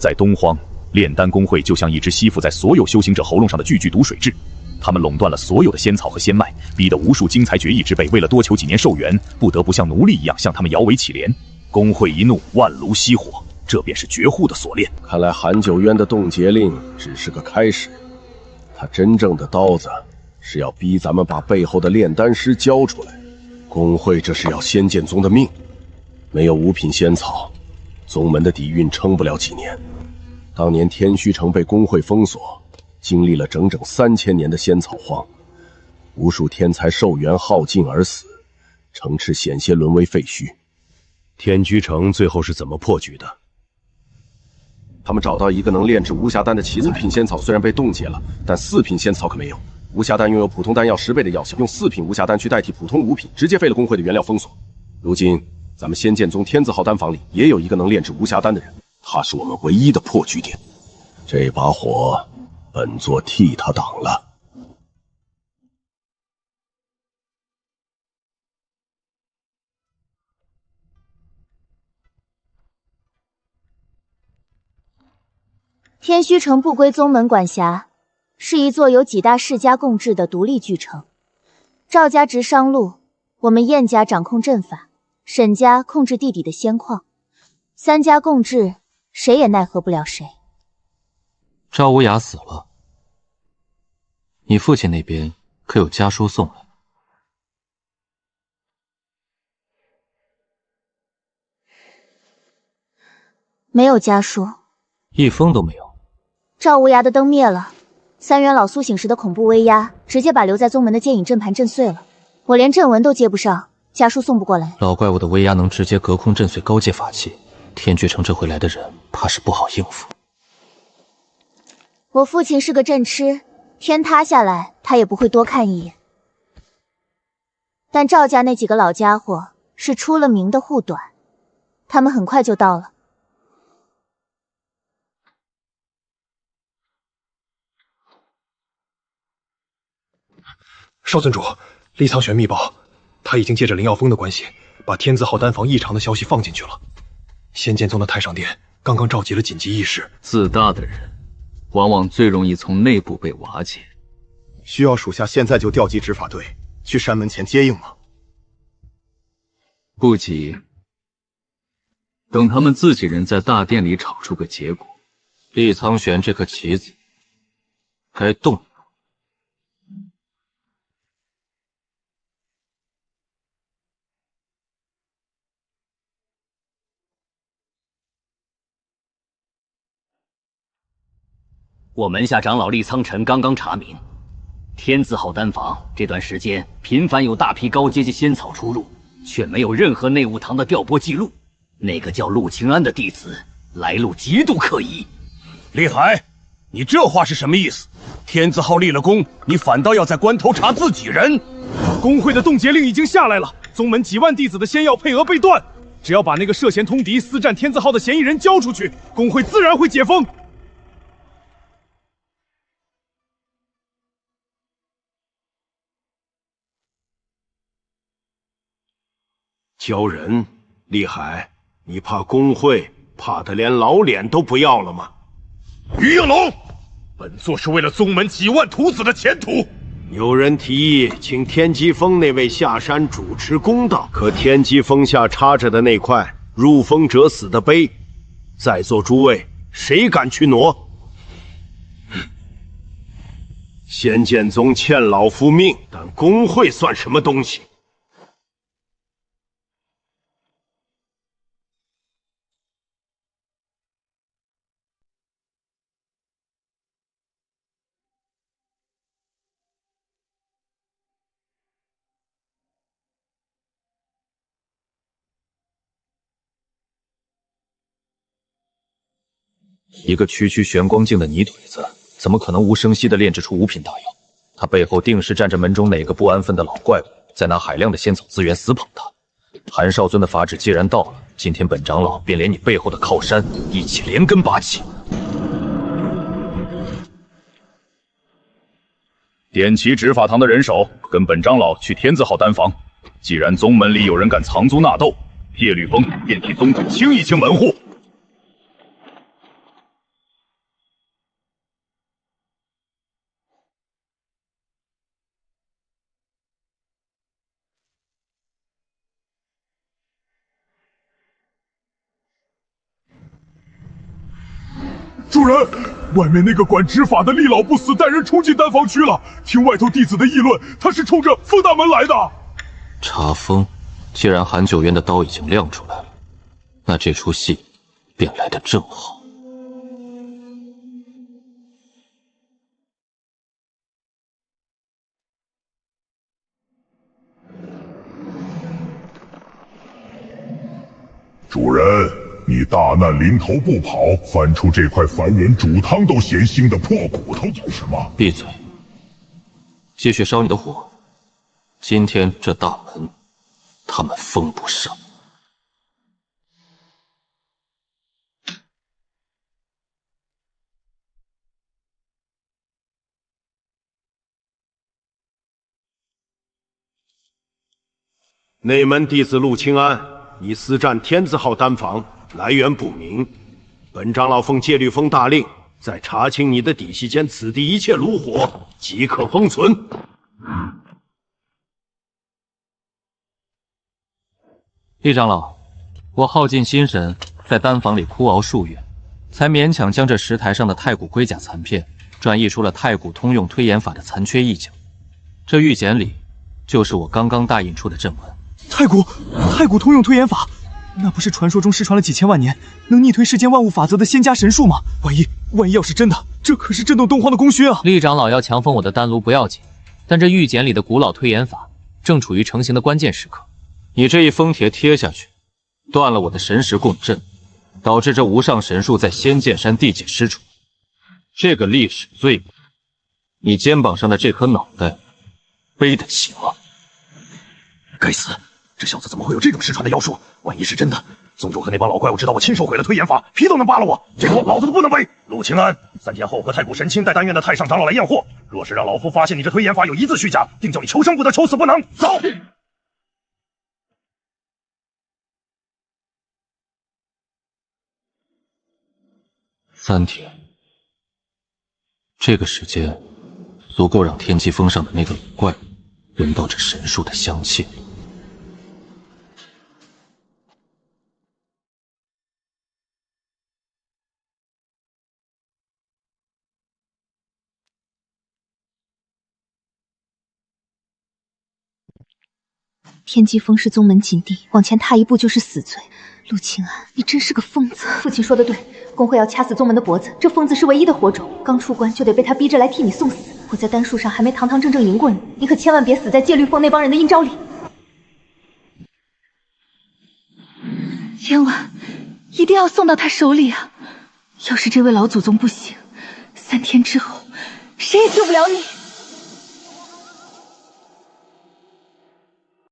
在东荒，炼丹公会就像一只吸附在所有修行者喉咙上的巨毒水蛭，他们垄断了所有的仙草和仙脉，逼得无数精才绝艺之辈为了多求几年寿元，不得不像奴隶一样向他们摇尾乞怜。公会一怒，万炉熄火，这便是绝户的锁链。看来韩九渊的冻结令只是个开始，他真正的刀子是要逼咱们把背后的炼丹师交出来。公会这是要仙剑宗的命，没有五品仙草，宗门的底蕴撑不了几年。当年天虚城被公会封锁，经历了整整3000年的仙草荒，无数天才寿元耗尽而死，城池险些沦为废墟。天居城最后是怎么破局的？他们找到一个能炼制无暇丹的奇才。5品仙草虽然被冻结了，但4品仙草可没有。无暇丹拥有普通丹药10倍的药效，用4品无暇丹去代替普通5品，直接废了公会的原料封锁。如今咱们仙剑宗天字号丹房里也有一个能炼制无暇丹的人，他是我们唯一的破局点。这把火，本座替他挡了。天虚城不归宗门管辖，是一座由几大世家共治的独立巨城。赵家执商路，我们燕家掌控阵法，沈家控制地底的仙矿，3家共治，谁也奈何不了谁。赵无涯死了，你父亲那边可有家书送来？没有家书，一封都没有。赵无涯的灯灭了，3元老苏醒时的恐怖威压，直接把留在宗门的剑影阵盘震碎了。我连阵纹都接不上，家书送不过来。老怪物的威压能直接隔空震碎高阶法器，天绝城这回来的人，怕是不好应付。我父亲是个镇痴，天塌下来他也不会多看一眼。但赵家那几个老家伙是出了名的护短，他们很快就到了。少尊主，立苍玄密报，他已经借着灵药峰的关系，把天字号丹房异常的消息放进去了。仙剑宗的太上殿刚刚召集了紧急议事。自大的人，往往最容易从内部被瓦解。需要属下现在就调集执法队去山门前接应吗？不急，等他们自己人在大殿里吵出个结果。立苍玄这颗棋子，该动一动。我门下长老厉苍尘刚刚查明，天字号丹房这段时间频繁有大批高阶级仙草出入，却没有任何内务堂的调拨记录。那个叫陆清安的弟子来路极度可疑。厉海，你这话是什么意思？天字号立了功，你反倒要在关头查自己人？工会的冻结令已经下来了，宗门几万弟子的仙药配额被断，只要把那个涉嫌通敌私占天字号的嫌疑人交出去，工会自然会解封。交人，厉海，你怕工会，怕得连老脸都不要了吗？于应龙，本座是为了宗门几万徒子的前途。有人提议请天机峰那位下山主持公道，可天机峰下插着的那块入封者死的碑，在座诸位谁敢去挪？仙剑宗欠老夫命，但工会算什么东西？一个区区玄光境的泥腿子，怎么可能无声息地炼制出5品大药？他背后定是站着门中哪个不安分的老怪物，在拿海量的仙草资源死捧他。韩少尊的法旨既然到了，今天本长老便连你背后的靠山一起连根拔起。点齐执法堂的人手，跟本长老去天字号丹房。既然宗门里有人敢藏租纳斗，叶律风便替宗主清一清门户。主人，外面那个管执法的厉老不死带人冲进丹房区了。听外头弟子的议论，他是冲着封大门来的。查封，既然韩九渊的刀已经亮出来了，那这出戏便来得正好。主人，你大难临头不跑，翻出这块凡人煮汤都嫌腥的破骨头干什么？闭嘴！继续烧你的火。今天这大门，他们封不上。内门弟子陆清安，你私占天字号丹房，来源不明。本长老奉戒律封大令，在查清你的底细间，此地一切炉火即可封存。厉长老，我耗尽心神，在丹房里哭熬数月，才勉强将这石台上的太古龟甲残片转译出了太古通用推演法的残缺意境。这玉简里，就是我刚刚大印出的正文。太古通用推演法，那不是传说中失传了几千万年，能逆推世间万物法则的仙家神术吗？万一要是真的，这可是震动东荒的功勋啊！厉长老要强封我的丹炉不要紧，但这玉简里的古老推演法正处于成型的关键时刻。你这一封帖贴下去，断了我的神识共振，导致这无上神术在仙剑山地界失传。这个历史罪名，你肩膀上的这颗脑袋背得起吗？该死！这小子怎么会有这种失传的妖术？万一是真的，宗主和那帮老怪物知道我亲手毁了推演法，皮都能扒了我，这个老子都不能背。陆清安，3天后和太古神卿带丹院的太上长老来验货，若是让老夫发现你这推演法有一字虚假，定叫你求生不得，求死不能。走。3天，这个时间足够让天机峰上的那个老怪物闻到这神术的香气。天机峰是宗门禁地，往前踏一步就是死罪。陆清安，你真是个疯子！父亲说的对，工会要掐死宗门的脖子，这疯子是唯一的火种。刚出关就得被他逼着来替你送死。我在丹术上还没堂堂正正赢过你，你可千万别死在戒律峰那帮人的阴招里。千万一定要送到他手里啊！要是这位老祖宗不行，3天之后谁也救不了你。